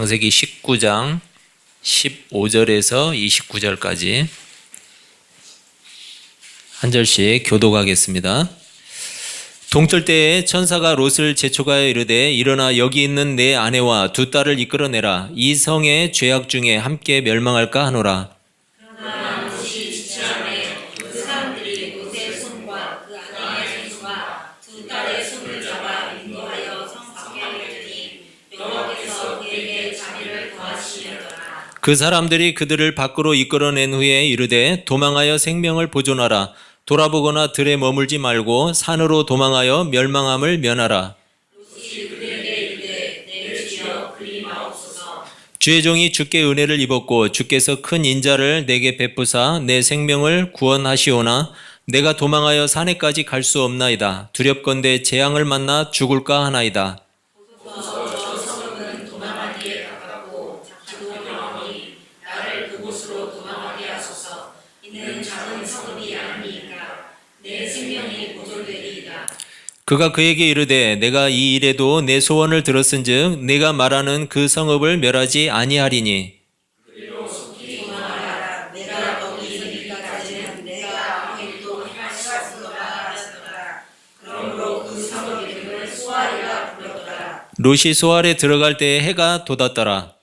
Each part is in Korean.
창세기 19장 15절에서 29절까지 한 절씩 교독하겠습니다. 동철 때에 천사가 롯을 재촉하여 이르되 일어나 여기 있는 내 아내와 두 딸을 이끌어내라. 이 성의 죄악 중에 함께 멸망할까 하노라. 그러나 롯이 지체하매 그 사람들이 롯의 손과 그 아내의 손과 두 딸의 손을 잡아 인도하여 성 밖에 내더니 여호와께서 그에게 자비를 더하시려더라. 그 사람들이 그들을 밖으로 이끌어낸 후에 이르되 도망하여 생명을 보존하라. 돌아보거나 들에 머물지 말고 산으로 도망하여 멸망함을 면하라. 롯이 그들에게 이르되 내를 지어 그리 마옵소서. 주의 종이 주께 은혜를 입었고 주께서 큰 인자를 내게 베푸사 내 생명을 구원하시오나 내가 도망하여 산에까지 갈 수 없나이다. 두렵건대 재앙을 만나 죽을까 하나이다. 보소서 저 성읍은 도망하기에 가깝고 작기도 영원히 나를 그곳으로 도망하게 하소서. 이는 작은 성읍이 아니니까 내 생명이 보존되리이다. 그가 그에게 이르되 내가 이 일에도 내 소원을 들었은즉 내가 말하는 그 성읍을 멸하지 아니하리니 그리로 속히 도망하라. 내가 거기 이르기까지는 내가 아무 일도 할 수 없노라 하였더라. 그러므로 그 성읍 이름을 소알이라 불렀더라. 롯이 소알에 들어갈 때에 해가 돋았더라.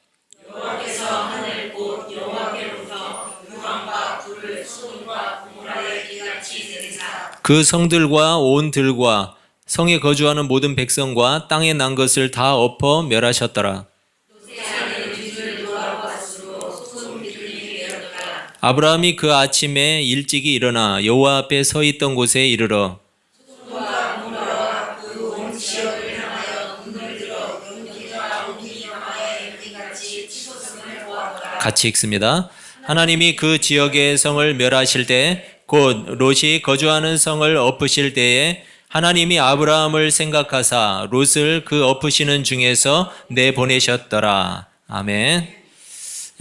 여호와께서 하늘 곧 여호와께로부터 유황과 불을 소금과 고무라에 비같이 내리사 그 성들과 온 들과 성에 거주하는 모든 백성과 땅에 난 것을 다 엎어 멸하셨더라. 롯의 아내 뒤를 돌아보았으므로 소금 비둘기 되었더라. 아브라함이 그 아침에 일찍이 일어나 여호와 앞에 서 있던 곳에 이르러 소금과 고무라와 그 온 지역을 향하여 눈을 들어 연기와 온기 영하에 이같이 치솟음을 보았더라. 같이 읽습니다. 하나님이 그 지역의 성을 멸하실 때 곧 롯이 거주하는 성을 엎으실 때에 하나님이 아브라함을 생각하사 롯을 그 엎으시는 중에서 내보내셨더라. 아멘.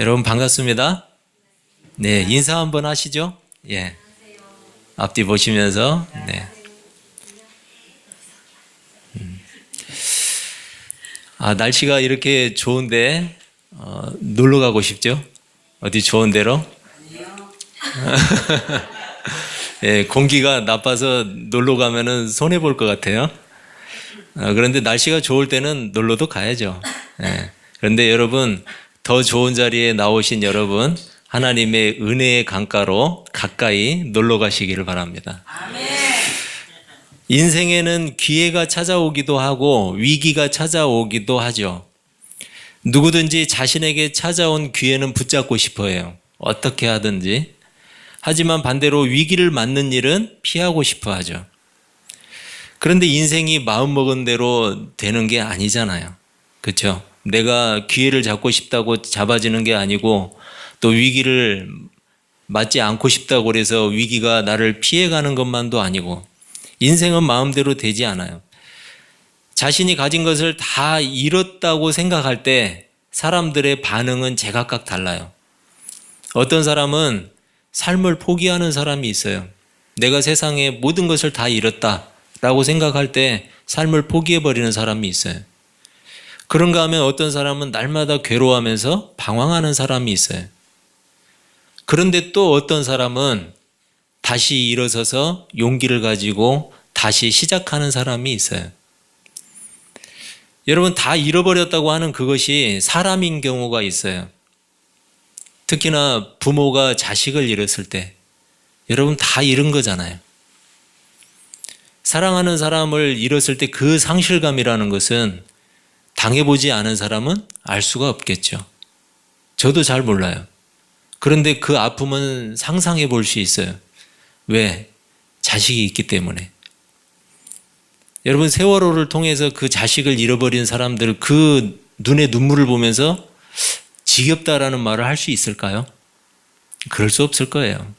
여러분 반갑습니다. 네, 인사 한번 하시죠. 예. 앞뒤 보시면서 네. 날씨가 이렇게 좋은데 놀러 가고 싶죠? 어디 좋은 데로? 예, 공기가 나빠서 놀러 가면은 손해 볼 것 같아요. 그런데 날씨가 좋을 때는 놀러도 가야죠. 예. 그런데 여러분 더 좋은 자리에 나오신 여러분 하나님의 은혜의 강가로 가까이 놀러 가시기를 바랍니다. 인생에는 기회가 찾아오기도 하고 위기가 찾아오기도 하죠. 누구든지 자신에게 찾아온 기회는 붙잡고 싶어 해요. 어떻게 하든지. 하지만 반대로 위기를 맞는 일은 피하고 싶어 하죠. 그런데 인생이 마음먹은 대로 되는 게 아니잖아요. 그렇죠? 내가 기회를 잡고 싶다고 잡아지는 게 아니고 또 위기를 맞지 않고 싶다고 그래서 위기가 나를 피해가는 것만도 아니고 인생은 마음대로 되지 않아요. 자신이 가진 것을 다 잃었다고 생각할 때 사람들의 반응은 제각각 달라요. 어떤 사람은 삶을 포기하는 사람이 있어요. 내가 세상에 모든 것을 다 잃었다라고 생각할 때 삶을 포기해버리는 사람이 있어요. 그런가 하면 어떤 사람은 날마다 괴로워하면서 방황하는 사람이 있어요. 그런데 또 어떤 사람은 다시 일어서서 용기를 가지고 다시 시작하는 사람이 있어요. 여러분 다 잃어버렸다고 하는 그것이 사람인 경우가 있어요. 특히나 부모가 자식을 잃었을 때 여러분 다 잃은 거잖아요. 사랑하는 사람을 잃었을 때 그 상실감이라는 것은 당해보지 않은 사람은 알 수가 없겠죠. 저도 잘 몰라요. 그런데 그 아픔은 상상해 볼 수 있어요. 왜? 자식이 있기 때문에. 여러분 세월호를 통해서 그 자식을 잃어버린 사람들 그 눈에 눈물을 보면서 지겹다라는 말을 할 수 있을까요? 그럴 수 없을 거예요.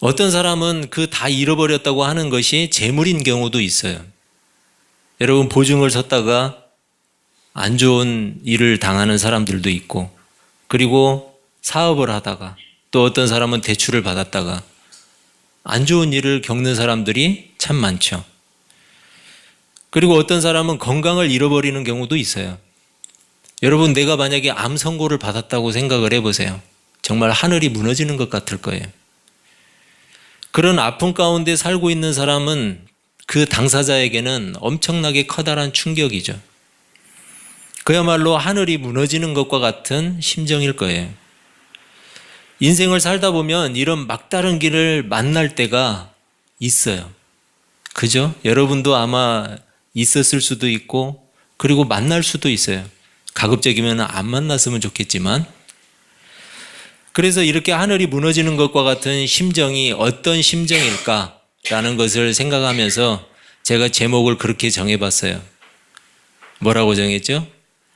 어떤 사람은 그 다 잃어버렸다고 하는 것이 재물인 경우도 있어요. 여러분 보증을 섰다가 안 좋은 일을 당하는 사람들도 있고 그리고 사업을 하다가 또 어떤 사람은 대출을 받았다가 안 좋은 일을 겪는 사람들이 참 많죠. 그리고 어떤 사람은 건강을 잃어버리는 경우도 있어요. 여러분, 내가 만약에 암 선고를 받았다고 생각을 해보세요. 정말 하늘이 무너지는 것 같을 거예요. 그런 아픔 가운데 살고 있는 사람은 그 당사자에게는 엄청나게 커다란 충격이죠. 그야말로 하늘이 무너지는 것과 같은 심정일 거예요. 인생을 살다 보면 이런 막다른 길을 만날 때가 있어요. 그죠? 여러분도 아마 있었을 수도 있고, 그리고 만날 수도 있어요. 가급적이면 안 만났으면 좋겠지만. 그래서 이렇게 하늘이 무너지는 것과 같은 심정이 어떤 심정일까라는 것을 생각하면서 제가 제목을 그렇게 정해봤어요. 뭐라고 정했죠?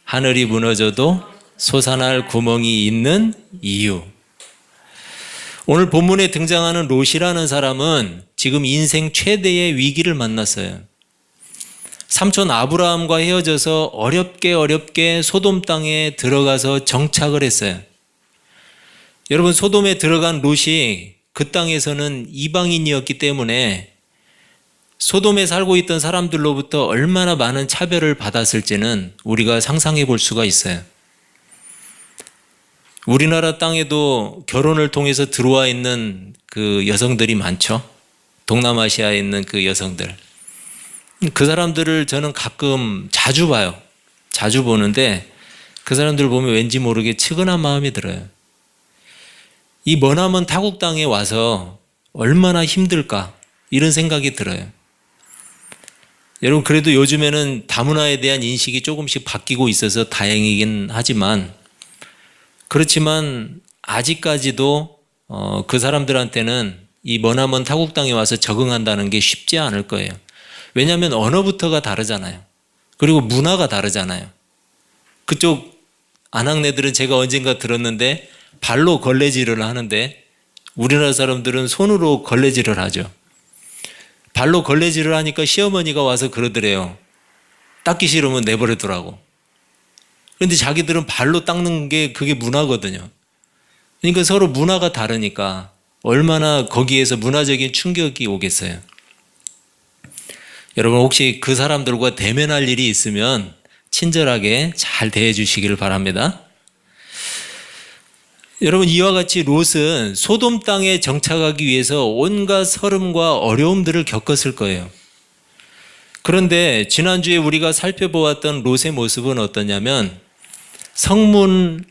하늘이 무너져도 솟아날 구멍이 있는 이유. 오늘 본문에 등장하는 롯이라는 사람은 지금 인생 최대의 위기를 만났어요. 삼촌 아브라함과 헤어져서 어렵게 소돔 땅에 들어가서 정착을 했어요. 여러분, 소돔에 들어간 롯이 그 땅에서는 이방인이었기 때문에 소돔에 살고 있던 사람들로부터 얼마나 많은 차별을 받았을지는 우리가 상상해 볼 수가 있어요. 우리나라 땅에도 결혼을 통해서 들어와 있는 그 여성들이 많죠. 동남아시아에 있는 그 여성들. 그 사람들을 저는 가끔 자주 봐요. 자주 보는데 그 사람들 보면 왠지 모르게 측은한 마음이 들어요. 이 머나먼 타국 땅에 와서 얼마나 힘들까 이런 생각이 들어요. 여러분, 그래도 요즘에는 다문화에 대한 인식이 조금씩 바뀌고 있어서 다행이긴 하지만, 그렇지만 아직까지도 그 사람들한테는 이 머나먼 타국 땅에 와서 적응한다는 게 쉽지 않을 거예요. 왜냐하면 언어부터가 다르잖아요. 그리고 문화가 다르잖아요. 그쪽 아낙네들은 제가 언젠가 들었는데 발로 걸레질을 하는데 우리나라 사람들은 손으로 걸레질을 하죠. 발로 걸레질을 하니까 시어머니가 와서 그러더래요. 닦기 싫으면 내버려두라고. 그런데 자기들은 발로 닦는 게 그게 문화거든요. 그러니까 서로 문화가 다르니까 얼마나 거기에서 문화적인 충격이 오겠어요. 여러분, 혹시 그 사람들과 대면할 일이 있으면 친절하게 잘 대해 주시기를 바랍니다. 여러분, 이와 같이 롯은 소돔 땅에 정착하기 위해서 온갖 서름과 어려움들을 겪었을 거예요. 그런데 지난주에 우리가 살펴보았던 롯의 모습은 어떠냐면 성문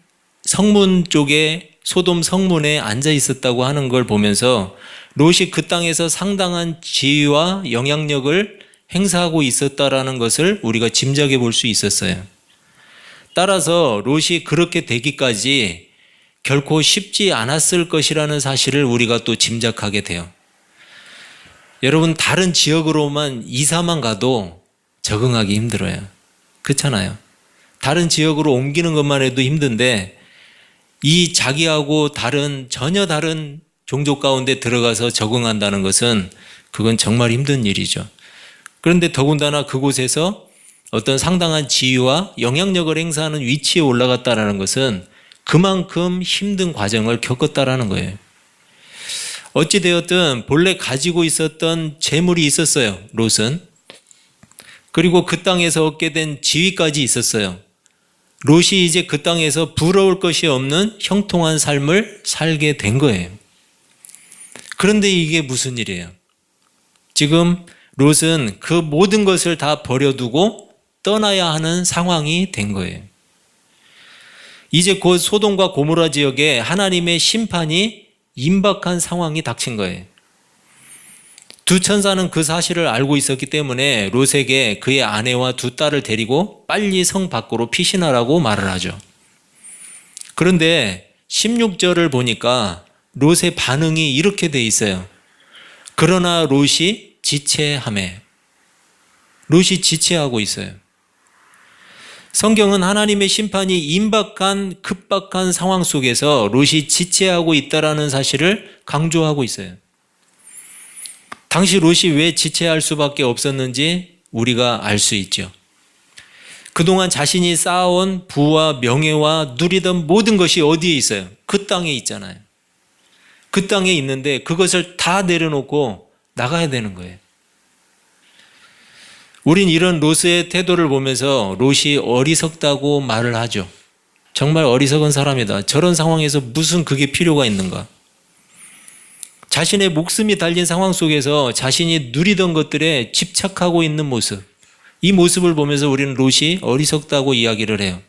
쪽에 소돔 성문에 앉아 있었다고 하는 걸 보면서 롯이 그 땅에서 상당한 지위와 영향력을 행사하고 있었다라는 것을 우리가 짐작해 볼 수 있었어요. 따라서 롯이 그렇게 되기까지 결코 쉽지 않았을 것이라는 사실을 우리가 또 짐작하게 돼요. 여러분, 다른 지역으로만 이사만 가도 적응하기 힘들어요. 그렇잖아요. 다른 지역으로 옮기는 것만 해도 힘든데 이 자기하고 전혀 다른 종족 가운데 들어가서 적응한다는 것은 그건 정말 힘든 일이죠. 그런데 더군다나 그곳에서 어떤 상당한 지위와 영향력을 행사하는 위치에 올라갔다는 것은 그만큼 힘든 과정을 겪었다라는 거예요. 어찌되었든 본래 가지고 있었던 재물이 있었어요, 롯은. 그리고 그 땅에서 얻게 된 지위까지 있었어요. 롯이 이제 그 땅에서 부러울 것이 없는 형통한 삶을 살게 된 거예요. 그런데 이게 무슨 일이에요? 지금 롯은 그 모든 것을 다 버려두고 떠나야 하는 상황이 된 거예요. 이제 곧 소돔과 고모라 지역에 하나님의 심판이 임박한 상황이 닥친 거예요. 두 천사는 그 사실을 알고 있었기 때문에 롯에게 그의 아내와 두 딸을 데리고 빨리 성 밖으로 피신하라고 말을 하죠. 그런데 16절을 보니까 롯의 반응이 이렇게 돼 있어요. 그러나 롯이 지체하매. 롯이 지체하고 있어요. 성경은 하나님의 심판이 임박한 급박한 상황 속에서 롯이 지체하고 있다는 사실을 강조하고 있어요. 당시 롯이 왜 지체할 수밖에 없었는지 우리가 알 수 있죠. 그동안 자신이 쌓아온 부와 명예와 누리던 모든 것이 어디에 있어요? 그 땅에 있잖아요. 그 땅에 있는데 그것을 다 내려놓고 나가야 되는 거예요. 우린 이런 롯의 태도를 보면서 롯이 어리석다고 말을 하죠. 정말 어리석은 사람이다. 저런 상황에서 무슨 그게 필요가 있는가? 자신의 목숨이 달린 상황 속에서 자신이 누리던 것들에 집착하고 있는 모습, 이 모습을 보면서 우리는 롯이 어리석다고 이야기를 해요.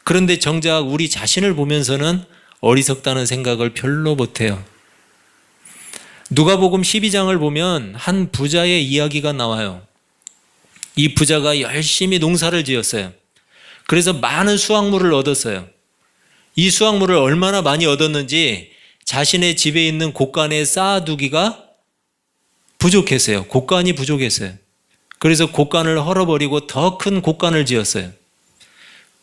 그런데 정작 우리 자신을 보면서는 어리석다는 생각을 별로 못해요. 누가복음 12장을 보면 한 부자의 이야기가 나와요. 이 부자가 열심히 농사를 지었어요. 그래서 많은 수확물을 얻었어요. 이 수확물을 얼마나 많이 얻었는지 자신의 집에 있는 곡간에 쌓아두기가 부족했어요. 곡간이 부족했어요. 그래서 곡간을 헐어버리고 더 큰 곡간을 지었어요.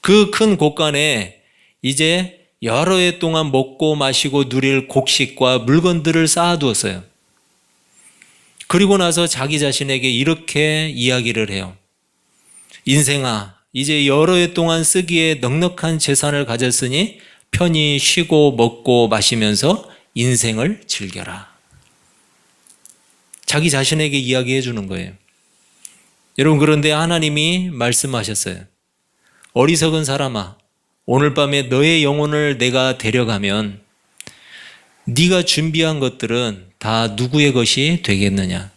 그 큰 곡간에 이제 여러 해 동안 먹고 마시고 누릴 곡식과 물건들을 쌓아두었어요. 그리고 나서 자기 자신에게 이렇게 이야기를 해요. 인생아, 이제 여러 해 동안 쓰기에 넉넉한 재산을 가졌으니 편히 쉬고 먹고 마시면서 인생을 즐겨라. 자기 자신에게 이야기해 주는 거예요. 여러분, 그런데 하나님이 말씀하셨어요. 어리석은 사람아, 오늘 밤에 너의 영혼을 내가 데려가면 네가 준비한 것들은 다 누구의 것이 되겠느냐?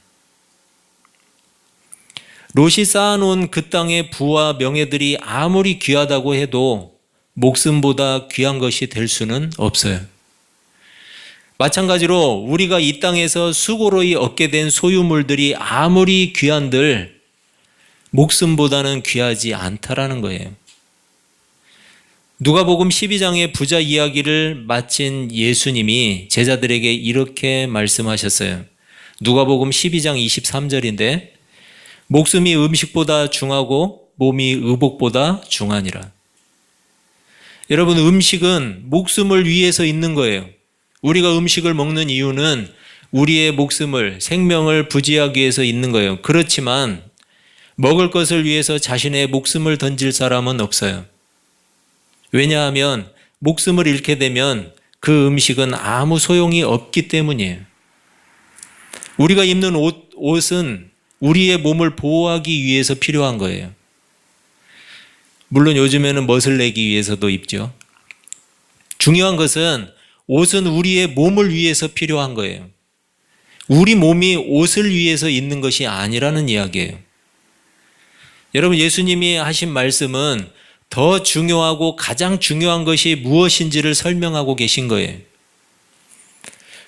롯이 쌓아놓은 그 땅의 부와 명예들이 아무리 귀하다고 해도 목숨보다 귀한 것이 될 수는 없어요. 마찬가지로 우리가 이 땅에서 수고로 얻게 된 소유물들이 아무리 귀한들 목숨보다는 귀하지 않다라는 거예요. 누가복음 12장의 부자 이야기를 마친 예수님이 제자들에게 이렇게 말씀하셨어요. 누가복음 12장 23절인데 목숨이 음식보다 중하고 몸이 의복보다 중하니라. 여러분, 음식은 목숨을 위해서 있는 거예요. 우리가 음식을 먹는 이유는 우리의 목숨을, 생명을 부지하기 위해서 있는 거예요. 그렇지만 먹을 것을 위해서 자신의 목숨을 던질 사람은 없어요. 왜냐하면 목숨을 잃게 되면 그 음식은 아무 소용이 없기 때문이에요. 우리가 입는 옷은 우리의 몸을 보호하기 위해서 필요한 거예요. 물론 요즘에는 멋을 내기 위해서도 입죠. 중요한 것은 옷은 우리의 몸을 위해서 필요한 거예요. 우리 몸이 옷을 위해서 있는 것이 아니라는 이야기예요. 여러분, 예수님이 하신 말씀은 더 중요하고 가장 중요한 것이 무엇인지를 설명하고 계신 거예요.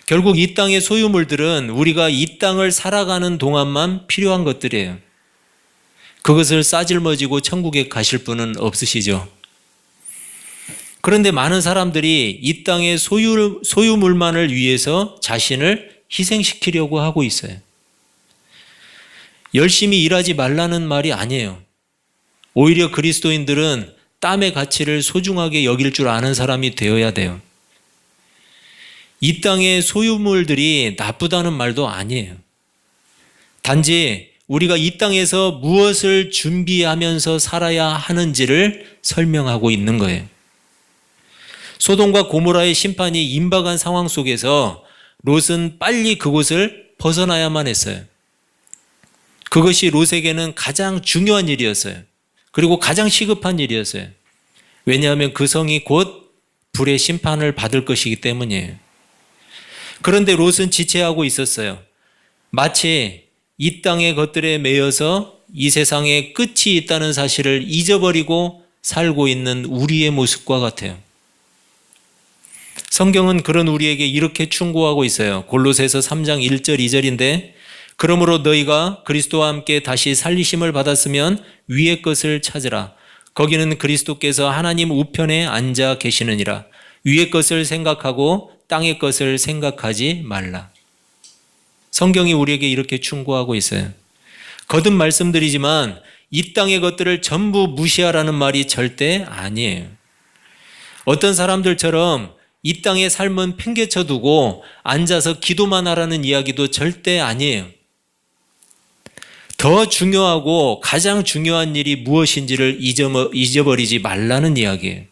결국 이 땅의 소유물들은 우리가 이 땅을 살아가는 동안만 필요한 것들이에요. 그것을 싸질머지고 천국에 가실 분은 없으시죠. 그런데 많은 사람들이 이 땅의 소유물만을 위해서 자신을 희생시키려고 하고 있어요. 열심히 일하지 말라는 말이 아니에요. 오히려 그리스도인들은 땀의 가치를 소중하게 여길 줄 아는 사람이 되어야 돼요. 이 땅의 소유물들이 나쁘다는 말도 아니에요. 단지 우리가 이 땅에서 무엇을 준비하면서 살아야 하는지를 설명하고 있는 거예요. 소돔과 고모라의 심판이 임박한 상황 속에서 롯은 빨리 그곳을 벗어나야만 했어요. 그것이 롯에게는 가장 중요한 일이었어요. 그리고 가장 시급한 일이었어요. 왜냐하면 그 성이 곧 불의 심판을 받을 것이기 때문이에요. 그런데 롯은 지체하고 있었어요. 마치 이 땅의 것들에 매여서 이 세상에 끝이 있다는 사실을 잊어버리고 살고 있는 우리의 모습과 같아요. 성경은 그런 우리에게 이렇게 충고하고 있어요. 골로새서 3장 1절 2절인데 그러므로 너희가 그리스도와 함께 다시 살리심을 받았으면 위의 것을 찾으라. 거기는 그리스도께서 하나님 우편에 앉아 계시느니라. 위의 것을 생각하고 땅의 것을 생각하지 말라. 성경이 우리에게 이렇게 충고하고 있어요. 거듭 말씀드리지만 이 땅의 것들을 전부 무시하라는 말이 절대 아니에요. 어떤 사람들처럼 이 땅의 삶은 팽개쳐 두고 앉아서 기도만 하라는 이야기도 절대 아니에요. 더 중요하고 가장 중요한 일이 무엇인지를 잊어버리지 말라는 이야기예요.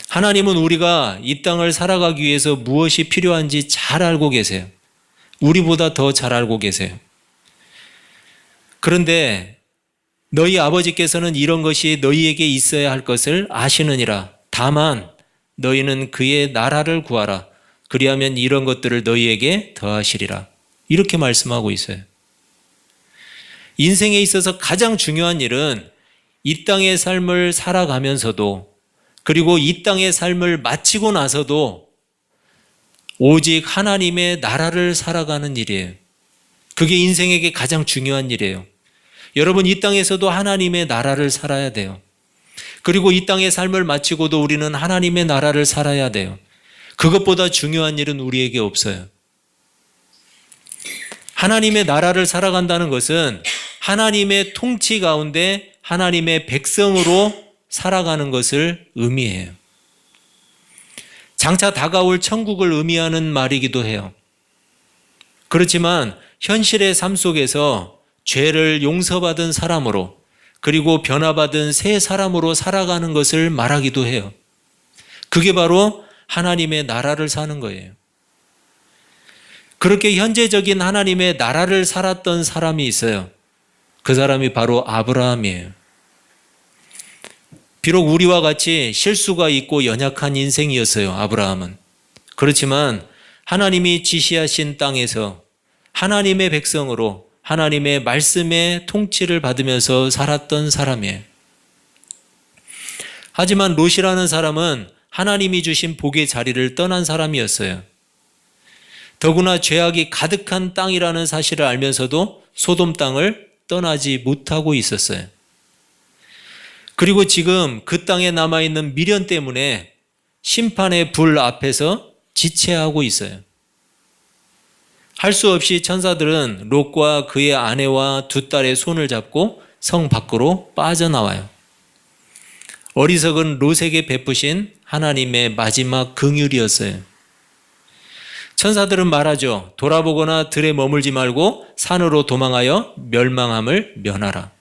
하나님은 우리가 이 땅을 살아가기 위해서 무엇이 필요한지 잘 알고 계세요. 우리보다 더 잘 알고 계세요. 그런데 너희 아버지께서는 이런 것이 너희에게 있어야 할 것을 아시느니라. 다만 너희는 그의 나라를 구하라. 그리하면 이런 것들을 너희에게 더하시리라. 이렇게 말씀하고 있어요. 인생에 있어서 가장 중요한 일은 이 땅의 삶을 살아가면서도, 그리고 이 땅의 삶을 마치고 나서도 오직 하나님의 나라를 살아가는 일이에요. 그게 인생에게 가장 중요한 일이에요. 여러분, 이 땅에서도 하나님의 나라를 살아야 돼요. 그리고 이 땅의 삶을 마치고도 우리는 하나님의 나라를 살아야 돼요. 그것보다 중요한 일은 우리에게 없어요. 하나님의 나라를 살아간다는 것은 하나님의 통치 가운데 하나님의 백성으로 살아가는 것을 의미해요. 장차 다가올 천국을 의미하는 말이기도 해요. 그렇지만 현실의 삶 속에서 죄를 용서받은 사람으로, 그리고 변화받은 새 사람으로 살아가는 것을 말하기도 해요. 그게 바로 하나님의 나라를 사는 거예요. 그렇게 현재적인 하나님의 나라를 살았던 사람이 있어요. 그 사람이 바로 아브라함이에요. 비록 우리와 같이 실수가 있고 연약한 인생이었어요, 아브라함은. 그렇지만 하나님이 지시하신 땅에서 하나님의 백성으로 하나님의 말씀의 통치를 받으면서 살았던 사람이에요. 하지만 롯이라는 사람은 하나님이 주신 복의 자리를 떠난 사람이었어요. 더구나 죄악이 가득한 땅이라는 사실을 알면서도 소돔 땅을 떠나지 못하고 있었어요. 그리고 지금 그 땅에 남아있는 미련 때문에 심판의 불 앞에서 지체하고 있어요. 할 수 없이 천사들은 롯과 그의 아내와 두 딸의 손을 잡고 성 밖으로 빠져나와요. 어리석은 롯에게 베푸신 하나님의 마지막 긍휼이었어요. 천사들은 말하죠. 돌아보거나 들에 머물지 말고 산으로 도망하여 멸망함을 면하라.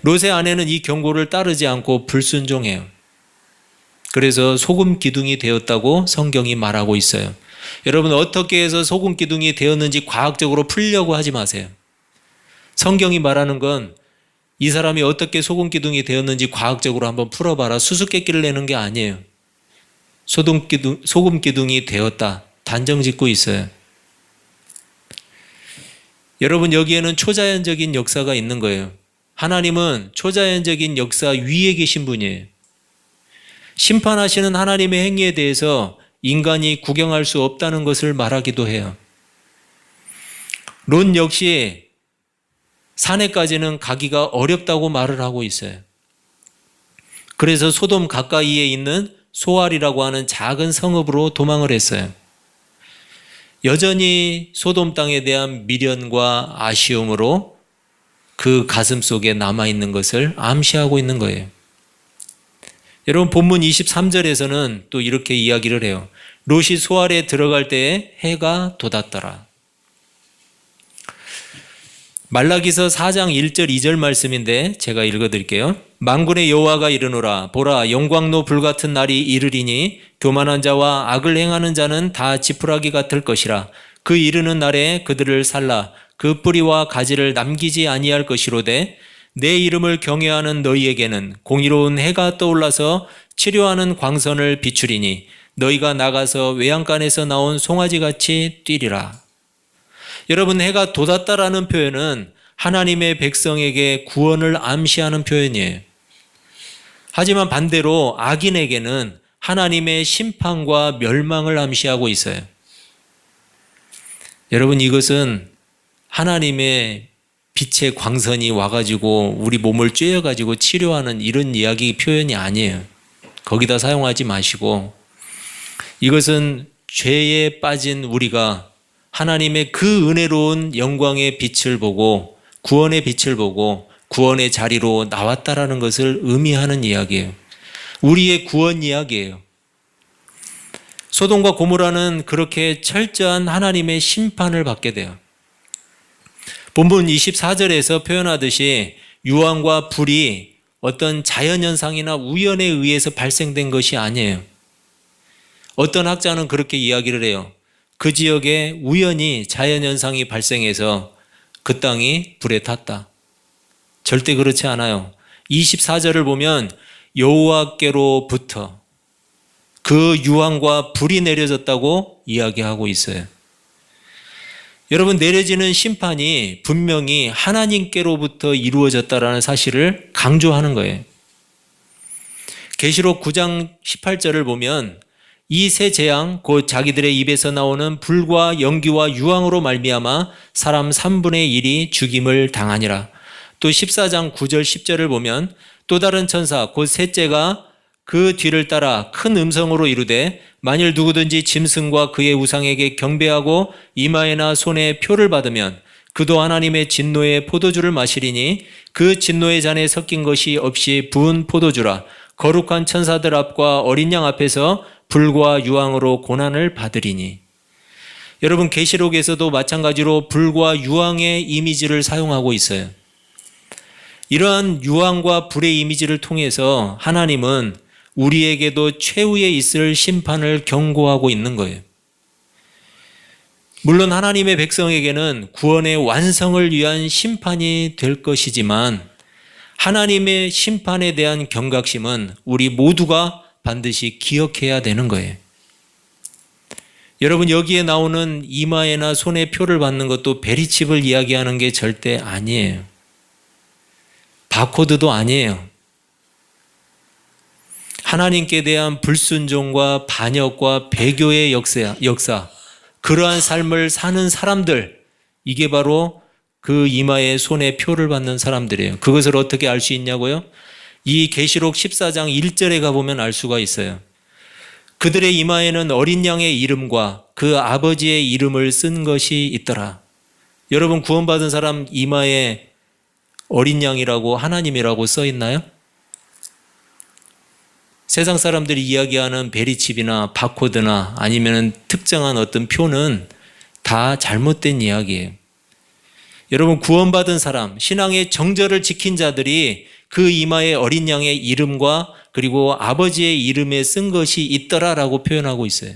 롯의 아내는 이 경고를 따르지 않고 불순종해요. 그래서 소금 기둥이 되었다고 성경이 말하고 있어요. 여러분, 어떻게 해서 소금 기둥이 되었는지 과학적으로 풀려고 하지 마세요. 성경이 말하는 건 이 사람이 어떻게 소금 기둥이 되었는지 과학적으로 한번 풀어봐라, 수수께끼를 내는 게 아니에요. 소금 기둥이 되었다, 단정 짓고 있어요. 여러분, 여기에는 초자연적인 역사가 있는 거예요. 하나님은 초자연적인 역사 위에 계신 분이에요. 심판하시는 하나님의 행위에 대해서 인간이 구경할 수 없다는 것을 말하기도 해요. 롯 역시 산에까지는 가기가 어렵다고 말을 하고 있어요. 그래서 소돔 가까이에 있는 소알이라고 하는 작은 성읍으로 도망을 했어요. 여전히 소돔 땅에 대한 미련과 아쉬움으로 그 가슴 속에 남아있는 것을 암시하고 있는 거예요. 여러분, 본문 23절에서는 또 이렇게 이야기를 해요. 롯이 소알에 들어갈 때에 해가 돋았더라. 말라기서 4장 1절 2절 말씀인데 제가 읽어드릴게요. 만군의 여호와가 이르노라. 보라, 영광로 불같은 날이 이르리니 교만한 자와 악을 행하는 자는 다 지푸라기 같을 것이라. 그 이르는 날에 그들을 살라 그 뿌리와 가지를 남기지 아니할 것이로되 내 이름을 경외하는 너희에게는 공의로운 해가 떠올라서 치료하는 광선을 비추리니 너희가 나가서 외양간에서 나온 송아지같이 뛰리라. 여러분, 해가 돋았다라는 표현은 하나님의 백성에게 구원을 암시하는 표현이에요. 하지만 반대로 악인에게는 하나님의 심판과 멸망을 암시하고 있어요. 여러분, 이것은 하나님의 빛의 광선이 와가지고 우리 몸을 쬐어가지고 치료하는 이런 이야기 표현이 아니에요. 거기다 사용하지 마시고, 이것은 죄에 빠진 우리가 하나님의 그 은혜로운 영광의 빛을 보고 구원의 빛을 보고 구원의 자리로 나왔다라는 것을 의미하는 이야기예요. 우리의 구원 이야기예요. 소돔과 고모라는 그렇게 철저한 하나님의 심판을 받게 돼요. 본문 24절에서 표현하듯이 유황과 불이 어떤 자연현상이나 우연에 의해서 발생된 것이 아니에요. 어떤 학자는 그렇게 이야기를 해요. 그 지역에 우연히 자연현상이 발생해서 그 땅이 불에 탔다. 절대 그렇지 않아요. 24절을 보면 여호와께로부터 그 유황과 불이 내려졌다고 이야기하고 있어요. 여러분, 내려지는 심판이 분명히 하나님께로부터 이루어졌다라는 사실을 강조하는 거예요. 계시록 9장 18절을 보면 이 세 재앙 곧 자기들의 입에서 나오는 불과 연기와 유황으로 말미암아 사람 3분의 1이 죽임을 당하니라. 또 14장 9절 10절을 보면 또 다른 천사 곧 셋째가 그 뒤를 따라 큰 음성으로 이르되 만일 누구든지 짐승과 그의 우상에게 경배하고 이마에나 손에 표를 받으면 그도 하나님의 진노의 포도주를 마시리니 그 진노의 잔에 섞인 것이 없이 부은 포도주라. 거룩한 천사들 앞과 어린 양 앞에서 불과 유황으로 고난을 받으리니. 여러분, 계시록에서도 마찬가지로 불과 유황의 이미지를 사용하고 있어요. 이러한 유황과 불의 이미지를 통해서 하나님은 우리에게도 최후에 있을 심판을 경고하고 있는 거예요. 물론 하나님의 백성에게는 구원의 완성을 위한 심판이 될 것이지만 하나님의 심판에 대한 경각심은 우리 모두가 반드시 기억해야 되는 거예요. 여러분, 여기에 나오는 이마에나 손에 표를 받는 것도 베리칩을 이야기하는 게 절대 아니에요. 바코드도 아니에요. 하나님께 대한 불순종과 반역과 배교의 역사, 그러한 삶을 사는 사람들, 이게 바로 그 이마에 손에 표를 받는 사람들이에요. 그것을 어떻게 알 수 있냐고요? 이 계시록 14장 1절에 가보면 알 수가 있어요. 그들의 이마에는 어린 양의 이름과 그 아버지의 이름을 쓴 것이 있더라. 여러분, 구원받은 사람 이마에 어린 양이라고 하나님이라고 써 있나요? 세상 사람들이 이야기하는 베리칩이나 바코드나 아니면 특정한 어떤 표는 다 잘못된 이야기예요. 여러분, 구원받은 사람, 신앙의 정절을 지킨 자들이 그 이마에 어린 양의 이름과 그리고 아버지의 이름에 쓴 것이 있더라라고 표현하고 있어요.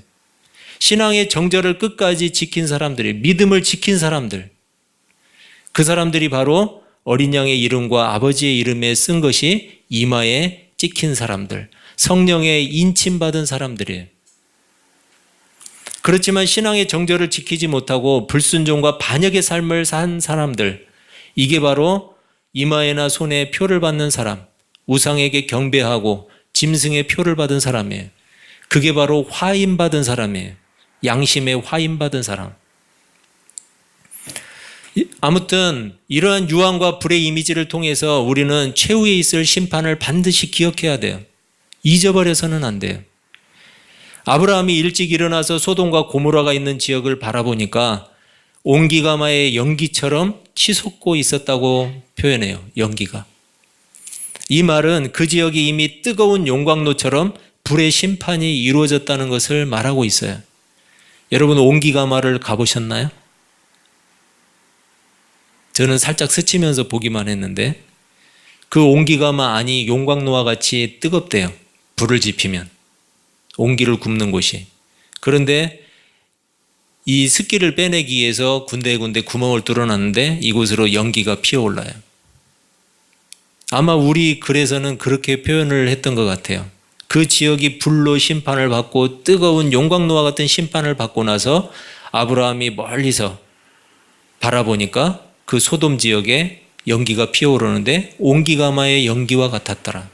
신앙의 정절을 끝까지 지킨 사람들이, 믿음을 지킨 사람들, 그 사람들이 바로 어린 양의 이름과 아버지의 이름에 쓴 것이 이마에 찍힌 사람들, 성령의 인침받은 사람들이에요. 그렇지만 신앙의 정절을 지키지 못하고 불순종과 반역의 삶을 산 사람들, 이게 바로 이마에나 손에 표를 받는 사람, 우상에게 경배하고 짐승의 표를 받은 사람이에요. 그게 바로 화인받은 사람이에요. 양심에 화인받은 사람. 아무튼 이러한 유황과 불의 이미지를 통해서 우리는 최후에 있을 심판을 반드시 기억해야 돼요. 잊어버려서는 안 돼요. 아브라함이 일찍 일어나서 소돔과 고모라가 있는 지역을 바라보니까 온기가마의 연기처럼 치솟고 있었다고 표현해요. 연기가. 이 말은 그 지역이 이미 뜨거운 용광로처럼 불의 심판이 이루어졌다는 것을 말하고 있어요. 여러분, 온기가마를 가보셨나요? 저는 살짝 스치면서 보기만 했는데 그 온기가마 안이 용광로와 같이 뜨겁대요. 불을 지피면. 온기를 굽는 곳이. 그런데 이 습기를 빼내기 위해서 군데군데 구멍을 뚫어놨는데 이곳으로 연기가 피어올라요. 아마 우리 글에서는 그렇게 표현을 했던 것 같아요. 그 지역이 불로 심판을 받고 뜨거운 용광로와 같은 심판을 받고 나서 아브라함이 멀리서 바라보니까 그 소돔 지역에 연기가 피어오르는데 온기가마의 연기와 같았더라.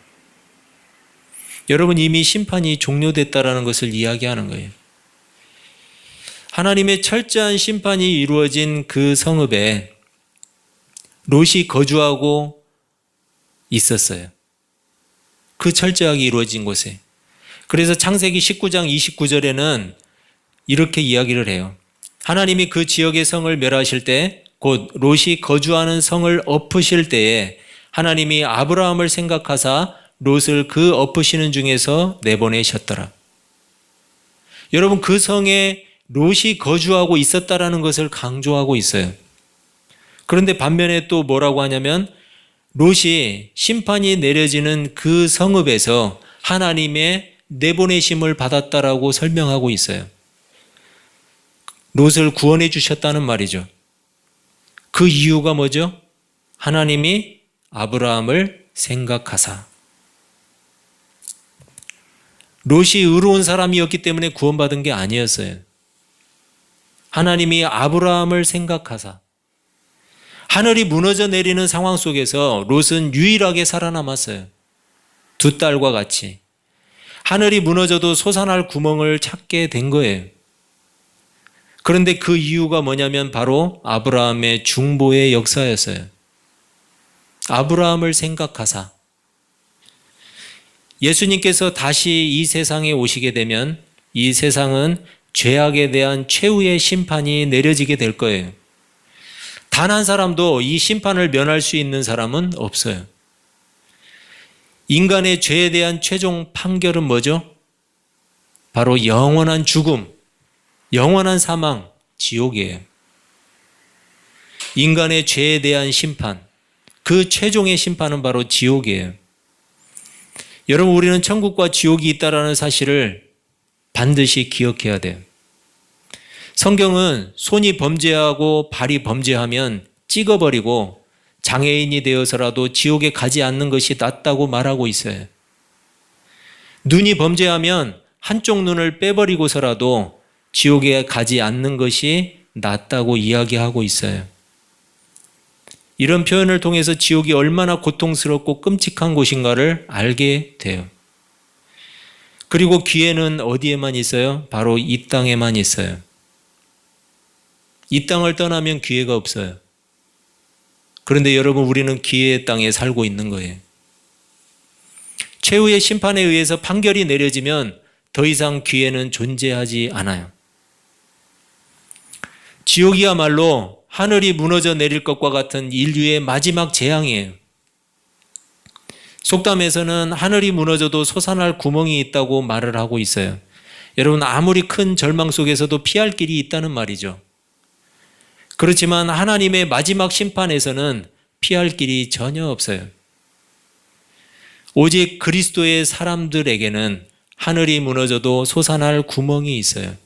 여러분, 이미 심판이 종료됐다라는 것을 이야기하는 거예요. 하나님의 철저한 심판이 이루어진 그 성읍에 롯이 거주하고 있었어요. 그 철저하게 이루어진 곳에. 그래서 창세기 19장 29절에는 이렇게 이야기를 해요. 하나님이 그 지역의 성을 멸하실 때, 곧 롯이 거주하는 성을 엎으실 때에 하나님이 아브라함을 생각하사 롯을 그 엎으시는 중에서 내보내셨더라. 여러분, 그 성에 롯이 거주하고 있었다라는 것을 강조하고 있어요. 그런데 반면에 또 뭐라고 하냐면 롯이 심판이 내려지는 그 성읍에서 하나님의 내보내심을 받았다라고 설명하고 있어요. 롯을 구원해 주셨다는 말이죠. 그 이유가 뭐죠? 하나님이 아브라함을 생각하사. 롯이 의로운 사람이었기 때문에 구원받은 게 아니었어요. 하나님이 아브라함을 생각하사. 하늘이 무너져 내리는 상황 속에서 롯은 유일하게 살아남았어요. 두 딸과 같이. 하늘이 무너져도 솟아날 구멍을 찾게 된 거예요. 그런데 그 이유가 뭐냐면 바로 아브라함의 중보의 역사였어요. 아브라함을 생각하사. 예수님께서 다시 이 세상에 오시게 되면 이 세상은 죄악에 대한 최후의 심판이 내려지게 될 거예요. 단 한 사람도 이 심판을 면할 수 있는 사람은 없어요. 인간의 죄에 대한 최종 판결은 뭐죠? 바로 영원한 죽음, 영원한 사망, 지옥이에요. 인간의 죄에 대한 심판, 그 최종의 심판은 바로 지옥이에요. 여러분, 우리는 천국과 지옥이 있다는 사실을 반드시 기억해야 돼요. 성경은 손이 범죄하고 발이 범죄하면 찍어버리고 장애인이 되어서라도 지옥에 가지 않는 것이 낫다고 말하고 있어요. 눈이 범죄하면 한쪽 눈을 빼버리고서라도 지옥에 가지 않는 것이 낫다고 이야기하고 있어요. 이런 표현을 통해서 지옥이 얼마나 고통스럽고 끔찍한 곳인가를 알게 돼요. 그리고 기회는 어디에만 있어요? 바로 이 땅에만 있어요. 이 땅을 떠나면 기회가 없어요. 그런데 여러분, 우리는 기회의 땅에 살고 있는 거예요. 최후의 심판에 의해서 판결이 내려지면 더 이상 기회는 존재하지 않아요. 지옥이야말로 하늘이 무너져 내릴 것과 같은 인류의 마지막 재앙이에요. 속담에서는 하늘이 무너져도 솟아날 구멍이 있다고 말을 하고 있어요. 여러분, 아무리 큰 절망 속에서도 피할 길이 있다는 말이죠. 그렇지만 하나님의 마지막 심판에서는 피할 길이 전혀 없어요. 오직 그리스도의 사람들에게는 하늘이 무너져도 솟아날 구멍이 있어요.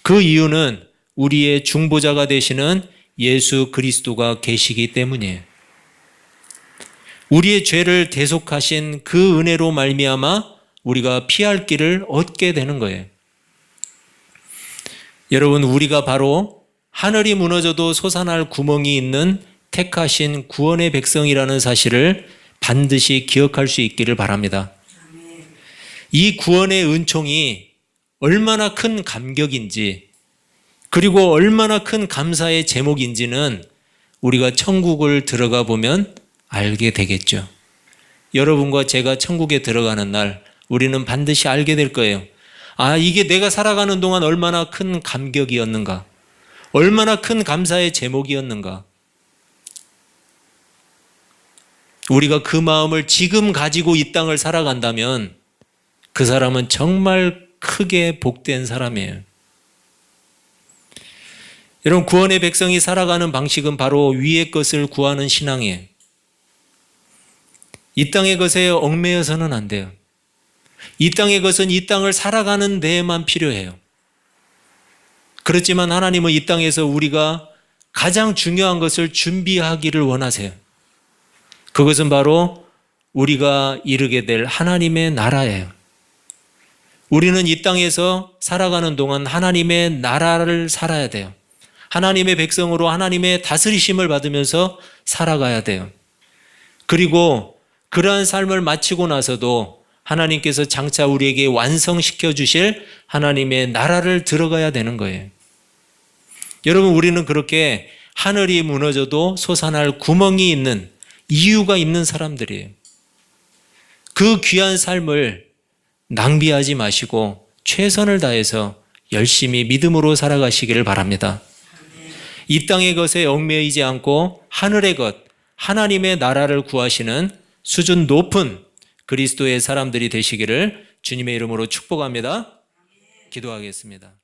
그 이유는 우리의 중보자가 되시는 예수 그리스도가 계시기 때문이에요. 우리의 죄를 대속하신 그 은혜로 말미암아 우리가 피할 길을 얻게 되는 거예요. 여러분, 우리가 바로 하늘이 무너져도 솟아날 구멍이 있는 택하신 구원의 백성이라는 사실을 반드시 기억할 수 있기를 바랍니다. 이 구원의 은총이 얼마나 큰 감격인지, 그리고 얼마나 큰 감사의 제목인지는 우리가 천국을 들어가 보면 알게 되겠죠. 여러분과 제가 천국에 들어가는 날 우리는 반드시 알게 될 거예요. 아, 이게 내가 살아가는 동안 얼마나 큰 감격이었는가, 얼마나 큰 감사의 제목이었는가. 우리가 그 마음을 지금 가지고 이 땅을 살아간다면 그 사람은 정말 크게 복된 사람이에요. 여러분, 구원의 백성이 살아가는 방식은 바로 위의 것을 구하는 신앙이에요. 이 땅의 것에 얽매여서는 안 돼요. 이 땅의 것은 이 땅을 살아가는 데에만 필요해요. 그렇지만 하나님은 이 땅에서 우리가 가장 중요한 것을 준비하기를 원하세요. 그것은 바로 우리가 이루게 될 하나님의 나라예요. 우리는 이 땅에서 살아가는 동안 하나님의 나라를 살아야 돼요. 하나님의 백성으로 하나님의 다스리심을 받으면서 살아가야 돼요. 그리고 그러한 삶을 마치고 나서도 하나님께서 장차 우리에게 완성시켜 주실 하나님의 나라를 들어가야 되는 거예요. 여러분, 우리는 그렇게 하늘이 무너져도 솟아날 구멍이 있는, 이유가 있는 사람들이에요. 그 귀한 삶을 낭비하지 마시고 최선을 다해서 열심히 믿음으로 살아가시기를 바랍니다. 이 땅의 것에 얽매이지 않고 하늘의 것, 하나님의 나라를 구하시는 수준 높은 그리스도의 사람들이 되시기를 주님의 이름으로 축복합니다. 기도하겠습니다.